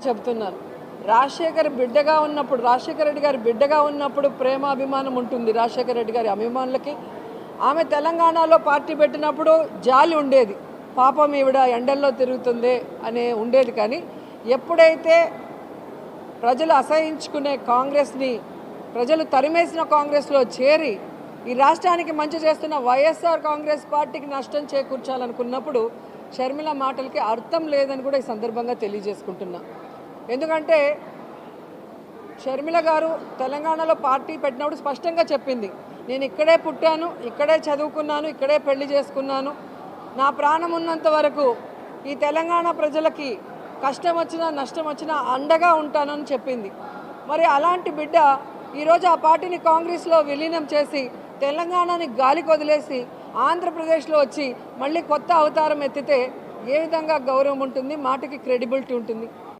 చెబుతున్నాను. రాజశేఖర్ బిడ్డగా ఉన్నప్పుడు, రాజశేఖర రెడ్డి గారి బిడ్డగా ఉన్నప్పుడు ప్రేమ అభిమానం ఉంటుంది రాజశేఖర రెడ్డి గారి అభిమానులకి. ఆమె తెలంగాణలో పార్టీ పెట్టినప్పుడు జాలి ఉండేది, పాపం ఈవిడ ఎండల్లో తిరుగుతుంది అనే ఉండేది. కానీ ఎప్పుడైతే ప్రజలు అసహించుకునే కాంగ్రెస్ని, ప్రజలు తరిమేసిన కాంగ్రెస్లో చేరి ఈ రాష్ట్రానికి మంచి చేస్తున్న వైఎస్ఆర్ కాంగ్రెస్ పార్టీకి నష్టం చేకూర్చాలనుకున్నప్పుడు షర్మిల మాటలకి అర్థం లేదని కూడా ఈ సందర్భంగా తెలియజేసుకుంటున్నా. ఎందుకంటే షర్మిల గారు తెలంగాణలో పార్టీ పెట్టినప్పుడు స్పష్టంగా చెప్పింది, నేను ఇక్కడే పుట్టాను, ఇక్కడే చదువుకున్నాను, ఇక్కడే పెళ్లి చేసుకున్నాను, నా ప్రాణం ఉన్నంత వరకు ఈ తెలంగాణ ప్రజలకి కష్టం వచ్చినా నష్టం వచ్చినా అండగా ఉంటానని చెప్పింది. మరి అలాంటి బిడ్డ ఈరోజు ఆ పార్టీని కాంగ్రెస్లో విలీనం చేసి తెలంగాణని గాలికి వదిలేసి ఆంధ్రప్రదేశ్లో వచ్చి మళ్ళీ కొత్త అవతారం ఎత్తితే ఏ విధంగా గౌరవం ఉంటుంది, మాటకి క్రెడిబిలిటీ ఉంటుంది?